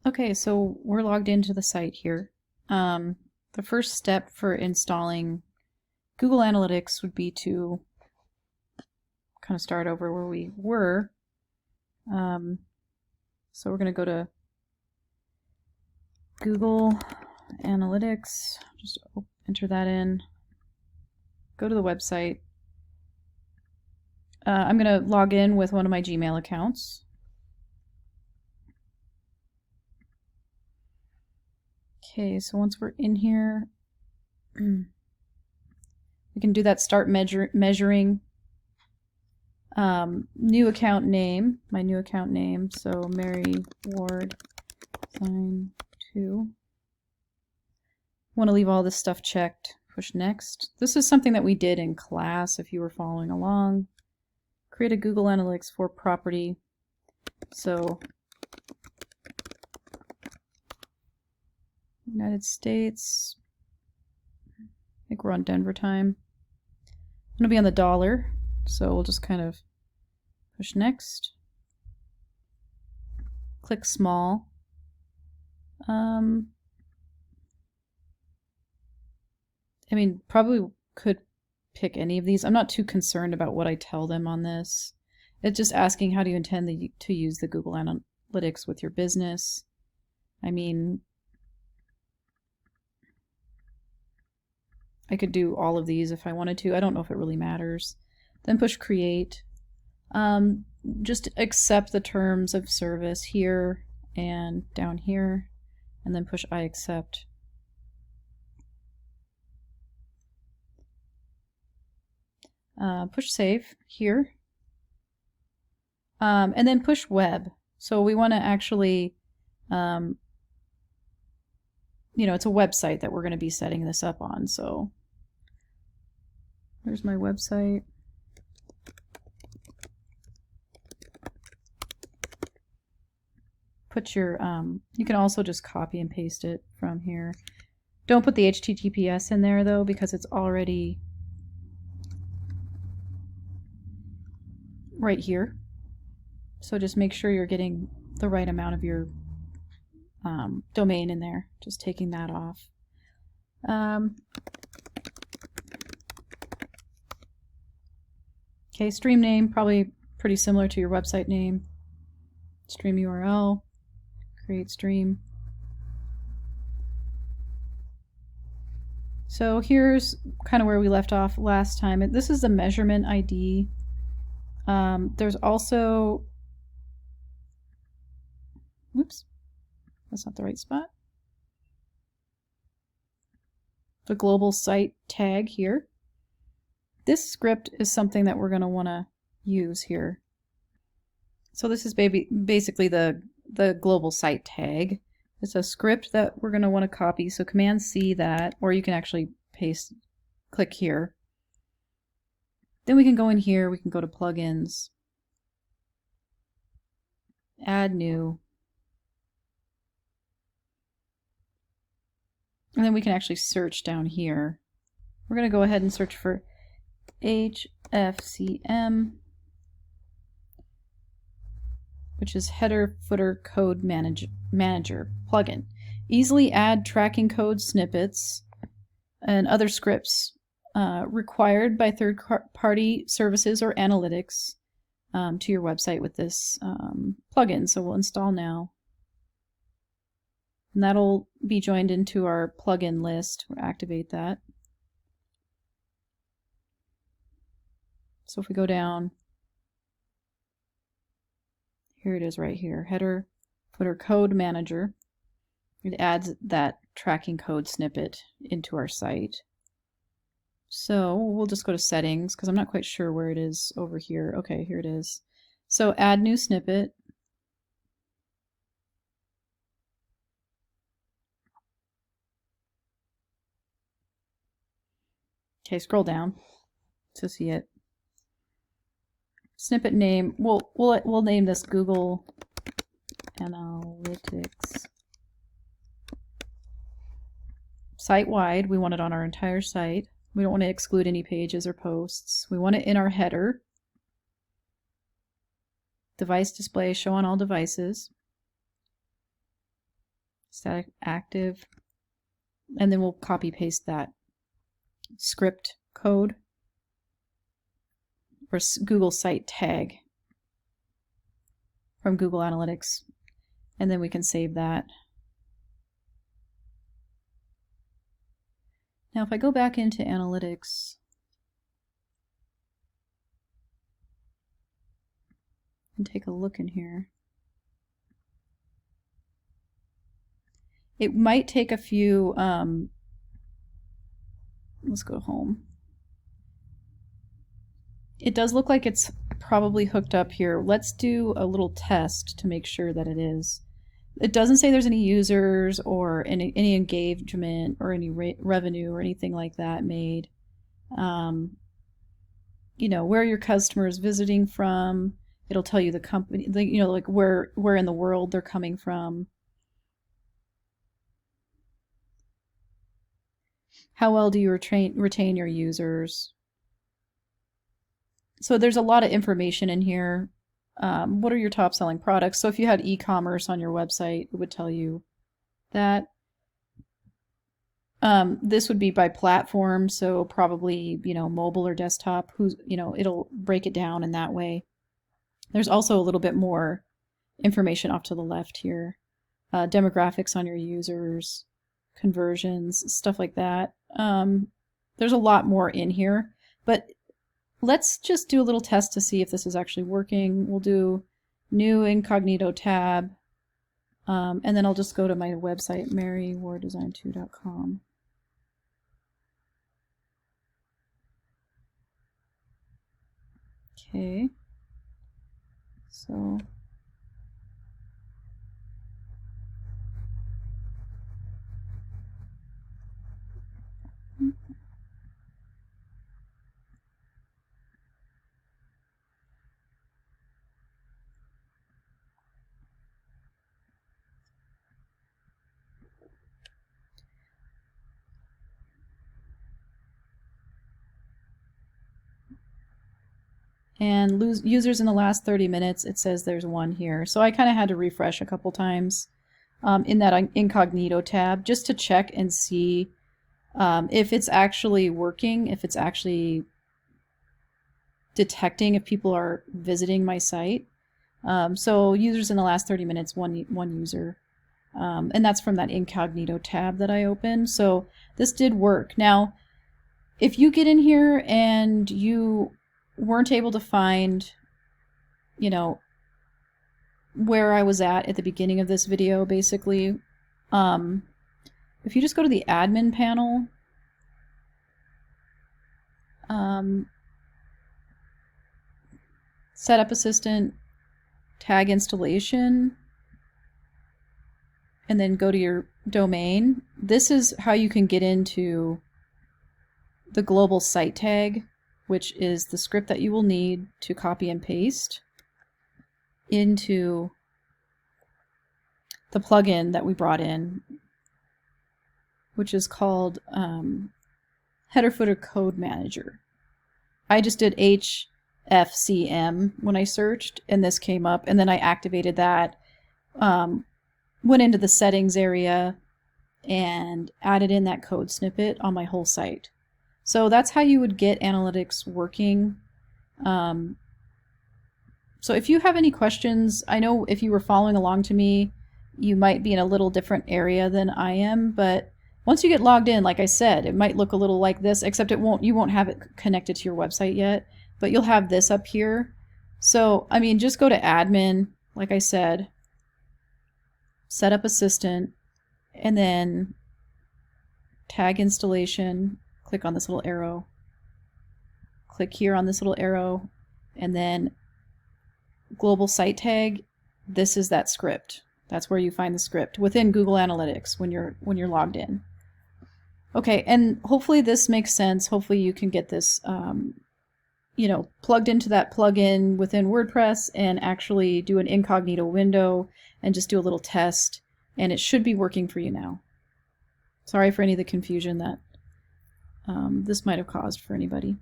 Okay, so we're logged into the site here. The first step for installing Google Analytics would be to kind of start over where we were. So we're going to go to Google Analytics, just enter that in, go to the website. I'm going to log in with one of my Gmail accounts. Okay, so once we're in here, we can do that start measuring. New account name, my new account name, so Mary Ward sign 2. Want to leave all this stuff checked. Push next. This is something that we did in class if you were following along. Create a Google Analytics for property. So United States. I think we're on Denver time. I'm going to be on the dollar, so we'll just kind of push next. Click small. I mean, probably could pick any of these. I'm not too concerned about what I tell them on this. It's just asking how do you intend to use the Google Analytics with your business. I mean, I could do all of these if I wanted to. I don't know if it really matters. Then push create. Just accept the terms of service here and down here, and then push I accept. Push save here, and then push web. So we want to actually, you know, it's a website that we're going to be setting this up on. So there's my website. Put your, you can also just copy and paste it from here. Don't put the HTTPS in there though, because it's already right here. So just make sure you're getting the right amount of your domain in there. Just taking that off. Okay, stream name, probably pretty similar to your website name. Stream URL, create stream. So here's kind of where we left off last time. This is the measurement ID. There's also, whoops, that's not the right spot. The global site tag here. This script is something that we're going to want to use here. So this is basically the global site tag. It's a script that we're going to want to copy. So Command C that, or you can actually paste, click here. Then we can go in here, we can go to plugins, add new, and then we can actually search down here. We're going to go ahead and search for HFCM, which is Header Footer Code Manager plugin. Easily add tracking code snippets and other scripts required by third-party services or analytics to your website with this plugin. So we'll install now. And that'll be joined into our plugin list. We'll activate that. So if we go down, here it is right here, Header Footer Code Manager. It adds that tracking code snippet into our site. So we'll just go to settings because I'm not quite sure where it is over here. Okay, here it is. So add new snippet. Okay, scroll down to see it. Snippet name, we'll name this Google Analytics. Site-wide, we want it on our entire site. We don't want to exclude any pages or posts. We want it in our header. Device display, show on all devices. static active, and then we'll copy paste that script code or Google site tag from Google Analytics, and then we can save that. Now if I go back into Analytics and take a look in here, it might take a few, let's go home. It does look like it's probably hooked up here. Let's do a little test to make sure that it is. It doesn't say there's any users or any engagement or any revenue or anything like that made. You know, where your customer is visiting from. It'll tell you the company, you know, like where in the world they're coming from. How well do you retain your users? So there's a lot of information in here. What are your top selling products? So if you had e-commerce on your website, it would tell you that. This would be by platform, so probably, you know, mobile or desktop. You know, it'll break it down in that way. There's also a little bit more information off to the left here. Demographics on your users, conversions, stuff like that. There's a lot more in here, but let's just do a little test to see if this is actually working. We'll do new incognito tab, and then I'll just go to my website, marywarddesign2.com. Okay, so and users in the last 30 minutes, it says there's one here. So I kind of had to refresh a couple times in that incognito tab just to check and see if it's actually working, if it's actually detecting if people are visiting my site. So users in the last 30 minutes, one user. And that's from that incognito tab that I opened. So this did work. Now, if you get in here and you weren't able to find, you know, where I was at the beginning of this video, basically, if you just go to the admin panel, setup assistant, tag installation, and then go to your domain, this is how you can get into the global site tag, which is the script that you will need to copy and paste into the plugin that we brought in, which is called Header Footer Code Manager. I just did HFCM when I searched, and this came up, and then I activated that, went into the settings area, and added in that code snippet on my whole site. So that's how you would get analytics working. So if you have any questions, I know if you were following along to me, you might be in a little different area than I am, but once you get logged in, like I said, it might look a little like this, except you won't have it connected to your website yet, but you'll have this up here. So, I mean, just go to admin, like I said, setup assistant, and then tag installation. Click on this little arrow, click here on this little arrow, and then global site tag. This is that script. That's where you find the script within Google Analytics when you're logged in. Okay, and hopefully this makes sense. Hopefully you can get this you know, plugged into that plugin within WordPress and actually do an incognito window and just do a little test, and it should be working for you now. Sorry for any of the confusion that this might have caused for anybody.